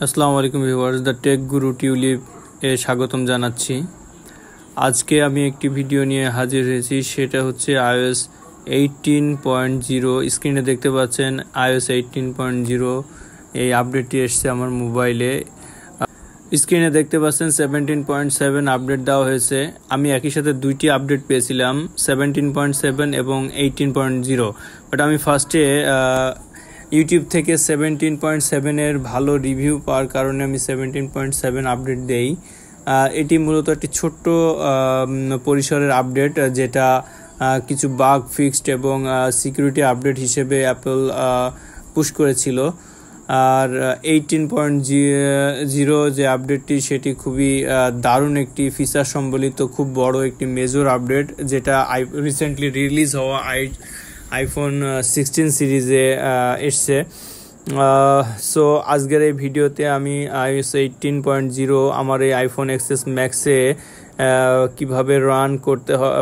আসসালামু আলাইকুম viewers, the take Guru tulip এ স্বাগতম জানাচ্ছি। আজকে আমি একটি ভিডিও নিয়ে হাজির হয়েছি, সেটা হচ্ছে iOS 18.0। স্ক্রিনে দেখতে পাচ্ছেন iOS 18.0 এই আপডেটটি এসছে আমার মোবাইলে। স্ক্রিনে দেখতে পাচ্ছেন 17.7 আপডেট দেওয়া হয়েছে। আমি একই সাথে দুইটি আপডেট পেয়েছিলাম, 17.7 এবং 18.0। বাট আমি ফার্স্টে ইউটিউব থেকে 17.7 এর ভালো রিভিউ পাওয়ার কারণে আমি 17.7 আপডেট দেই। এটি মূলত একটি ছোট্ট পরিসরের আপডেট, যেটা কিছু বাগ ফিক্সড এবং সিকিউরিটি আপডেট হিসেবে অ্যাপল পুশ করেছিল। আর 18.0 যে আপডেটটি, সেটি খুবই দারুণ একটি ফিচার সম্বলিত খুব বড় একটি মেজর আপডেট, যেটা রিসেন্টলি রিলিজ হওয়া আইফোন 16 সিরিজে এসছে। সো আজকের এই ভিডিওতে আমি iOS 18.0 আমার এই আইফোন এক্সএস ম্যাক্সে কিভাবে রান করতে হয়,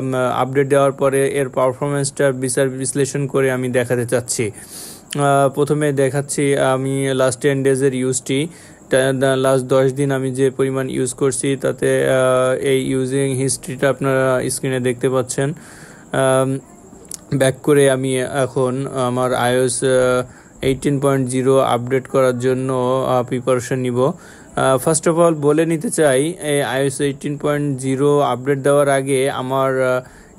আপডেট দেওয়ার পরে এর পারফরমেন্সটা বিশ্লেষণ করে আমি দেখাতে চাচ্ছি। প্রথমে দেখাচ্ছি আমি লাস্ট 10 ডেজের ইউজটি। লাস্ট 10 দিন আমি যে পরিমাণ ইউজ করছি, তাতে এই ইউজিং হিস্ট্রিটা আপনারা স্ক্রিনে দেখতে পাচ্ছেন। ব্যাক করে আমি এখন আমার iOS 18.0 আপডেট করার জন্য প্রিপারেশন নিব। ফার্স্ট অফ অল বলে নিতে চাই, এই iOS 18.0 আপডেট দেওয়ার আগে আমার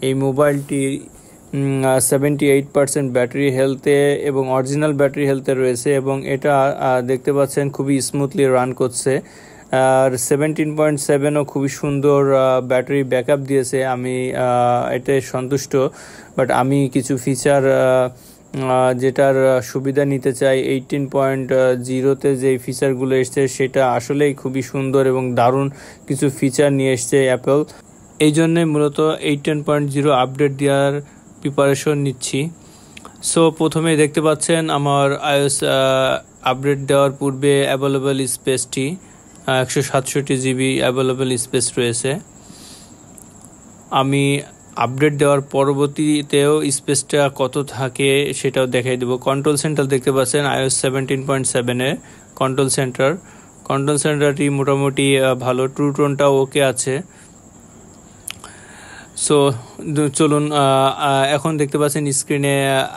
এই মোবাইলটি 78% ব্যাটারি হেলথে এবং অরিজিনাল ব্যাটারি হেলথে রয়েছে, এবং এটা দেখতে পাচ্ছেন খুবই স্মুথলি রান করছে। আর 17.7ও খুবই সুন্দর ব্যাটারি ব্যাকআপ দিয়েছে, আমি এতে সন্তুষ্ট। বাট আমি কিছু ফিচার যেটার সুবিধা নিতে চাই, 18.0তে যে ফিচারগুলো এসছে সেটা আসলেই খুবই সুন্দর এবং দারুণ কিছু ফিচার নিয়ে এসছে অ্যাপল। এই জন্যে মূলত 18.0 আপডেট দেওয়ার প্রিপারেশন নিচ্ছি। সো প্রথমে দেখতে পাচ্ছেন আমার iOS আপডেট দেওয়ার পূর্বে অ্যাভেলেবল স্পেসটি 167 GB অ্যাভেলেবল স্পেস রয়েছে। আমি আপডেট দেওয়ার পরবর্তীতেও স্পেসটা কত থাকে সেটাও দেখাই দেবো। কন্ট্রোল সেন্টার দেখতে পাচ্ছেন iOS 17.7-এ কন্ট্রোল সেন্টারটি মোটামুটি ভালো, ট্রু টোনটাও ওকে আছে। সো চলুন, এখন দেখতে পাচ্ছেন স্ক্রিনে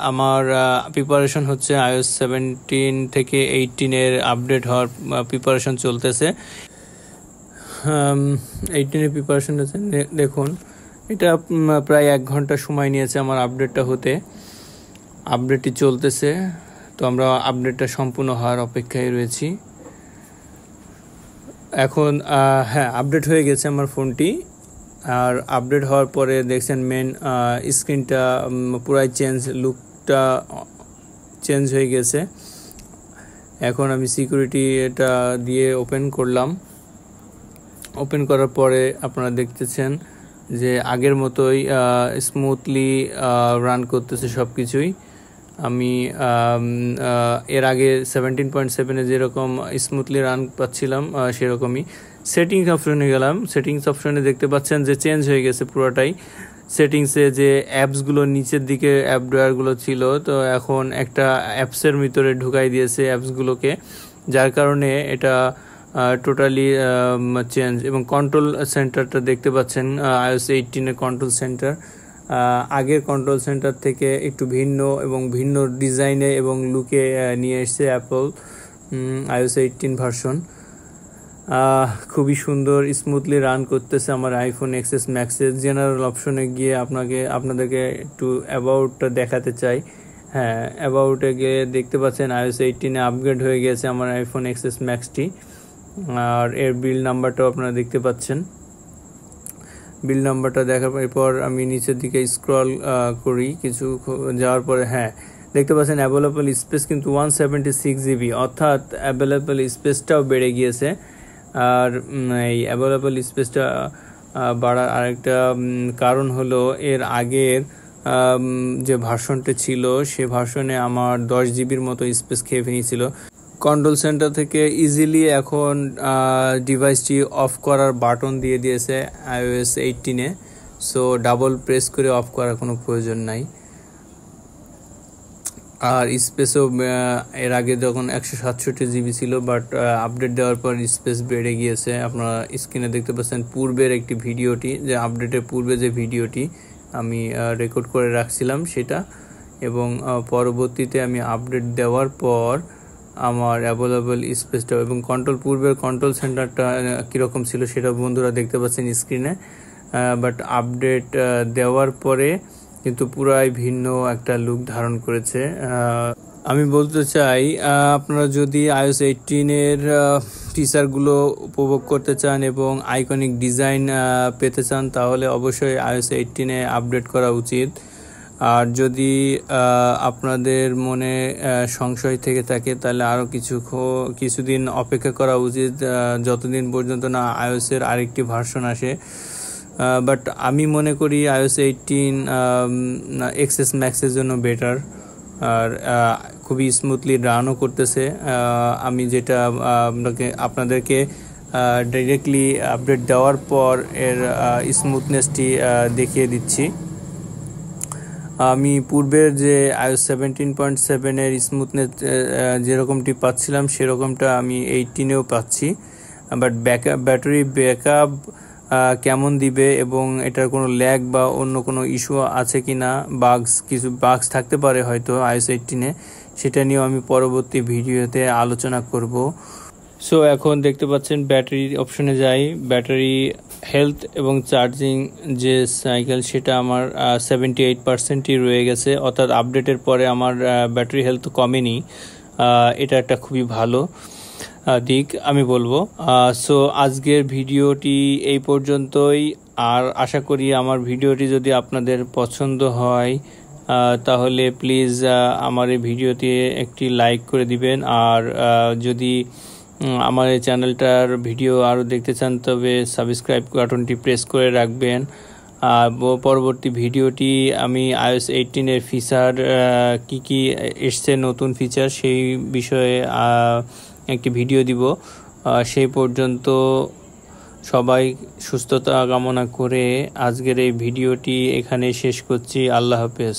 আমার প্রিপারেশন হচ্ছে iOS 17 থেকে 18-এর আপডেট হওয়ার প্রিপারেশন চলতেছে। 18-এর প্রিপারেশন হচ্ছে, দেখুন এটা প্রায় 1 ঘন্টা সময় নিয়েছে আমার আপডেটটা হতে। আপডেটটি চলতেছে, তো আমরা আপডেটটা সম্পূর্ণ হওয়ার অপেক্ষায় রয়েছি। এখন হ্যাঁ, আপডেট হয়ে গেছে আমার ফোনটি। আর আপডেট হওয়ার পরে দেখছেন মেন স্ক্রিনটা পুরাই লুকটা চেঞ্জ হয়ে গেছে। এখন আমি সিকিউরিটি এটা দিয়ে ওপেন করলাম। ওপেন করার পরে আপনারা দেখতেছেন যে আগের মতোই স্মুথলি রান করতেছে সব কিছুই। আমি এর আগে 17.7-এ যেরকম স্মুথলি রান পাচ্ছিলাম সেরকমই। সেটিংস অপশনে গেলাম। সেটিংস অপশনে দেখতে পাচ্ছেন যে চেঞ্জ হয়ে গেছে পুরোটাই। সেটিংসে যে অ্যাপসগুলো নিচের দিকে অ্যাপ ড্রয়ারগুলো ছিল, তো এখন একটা অ্যাপসের ভিতরে ঢুকাই দিয়েছে অ্যাপসগুলোকে, যার কারণে এটা টোটালি চেঞ্জ। এবং কন্ট্রোল সেন্টারটা দেখতে পাচ্ছেন iOS 18-এর কন্ট্রোল সেন্টার আগের কন্ট্রোল সেন্টার থেকে একটু ভিন্ন এবং ভিন্ন ডিজাইনে এবং লুকে নিয়ে এসছে অ্যাপল iOS 18 ভার্সন। খুবই সুন্দর স্মুথলি রান করতেছে আমার আইফোন এক্সএস ম্যাক্সের। জেনারেল অপশনে গিয়ে আপনাদেরকে একটু অ্যাবাউটটা দেখাতে চাই। হ্যাঁ, অ্যাবাউটে গিয়ে দেখতে পাচ্ছেন iOS 18-এ আপগ্রেড হয়ে গেছে আমার আইফোন এক্সএস ম্যাক্সটি। আর এর বিল নাম্বারটাও আপনারা দেখতে পাচ্ছেন। বিল নাম্বারটা দেখার পর আমি নিচের দিকে স্ক্রল করি কিছু যাওয়ার পরে, হ্যাঁ দেখতে পাচ্ছেন অ্যাভেলেবল স্পেস কিন্তু 176 GB, অর্থাৎ অ্যাভেলেবল স্পেসটাও বেড়ে গিয়েছে। আর এই অ্যাভেলেবল স্পেসটা বাড়ার আরেকটা কারণ হলো, এর আগের যে ভার্সনটা ছিল সে ভার্সনে আমার 10 GBর মতো স্পেস খেয়ে ফেলেছিল। কন্ট্রোল সেন্টার থেকে ইজিলি এখন ডিভাইসটি অফ করার বাটন দিয়ে দিয়েছে iOS 18-এ। সো ডাবল প্রেস করে অফ করার কোনো প্রয়োজন নাই। আর স্পেসও এর আগে যখন 167 জিবি ছিল, বাট আপডেট দেওয়ার পর স্পেস বেড়ে গিয়েছে। আপনারা স্ক্রিনে দেখতে পাচ্ছেন পূর্বের একটি ভিডিওটি, যে আপডেটের পূর্বে যে ভিডিওটি আমি রেকর্ড করে রাখছিলাম সেটা, এবং পরবর্তীতে আমি আপডেট দেওয়ার পর আমার অ্যাভেলেবল স্পেসটা এবং পূর্বের কন্ট্রোল সেন্টারটা কীরকম ছিল সেটা বন্ধুরা দেখতে পাচ্ছেন স্ক্রিনে। বাট আপডেট দেওয়ার পরে কিন্তু পুরাই ভিন্ন একটা লুক ধারণ করেছে। আমি বলতে চাই, আপনারা যদি iOS 18-এর ফিচারগুলো উপভোগ করতে চান এবং আইকনিক ডিজাইন পেতে চান, তাহলে অবশ্যই iOS 18-এ আপডেট করা উচিত। আর যদি আপনাদের মনে সংশয় থেকে থাকে, তাহলে আরও কিছুদিন অপেক্ষা করা উচিত, যতদিন পর্যন্ত না iOS-এর আরেকটি ভার্সন আসে। বাট আমি মনে করি iOS 18 XS Max-এর জন্য বেটার, আর খুবই স্মুথলি রানও করতেছে। আমি যেটা আপনাদেরকে ডাইরেক্টলি আপডেট দেওয়ার পর এর স্মুথনেসটি দেখিয়ে দিচ্ছি। আমি পূর্বের যে iOS 17.7-এর স্মুথনেস যেরকমটি পাচ্ছিলাম সেরকমটা আমি 18-এও পাচ্ছি। বাট ব্যাটারি ব্যাকআপ কেমন দিবে এবং এটার কোনো ল্যাগ বা অন্য কোনো ইস্যু আছে কি না, কিছু বাগস থাকতে পারে হয়তো iOS 18-এ, সেটা নিয়েও আমি পরবর্তী ভিডিওতে আলোচনা করব। সো এখন দেখতে পাচ্ছেন ব্যাটারি অপশনে যাই। ব্যাটারি হেলথ এবং চার্জিং যে সাইকেল সেটা আমার 78%ই রয়ে গেছে, অর্থাৎ আপডেটের পরে আমার ব্যাটারি হেলথ কমেনি। এটা একটা খুবই ভালো দিক আমি বলবো। সো আজকের ভিডিওটি এই পর্যন্তই। আর আশা করি আমার ভিডিওটি যদি আপনাদের পছন্দ হয় তাহলে প্লিজ আমার এই ভিডিওতে একটি লাইক করে দিবেন। আর যদি আমার এই চ্যানেলটার ভিডিও আরও দেখতে চান তবে সাবস্ক্রাইব বাটনটি প্রেস করে রাখবেন। পরবর্তী ভিডিওটি আমি iOS 18-এর ফিচার কি এসছে, নতুন ফিচার, সেই বিষয়ে একটি ভিডিও দিব। সেই পর্যন্ত সবাই সুস্থতা কামনা করে আজকের এই ভিডিওটি এখানে শেষ করছি। আল্লাহ হাফেজ।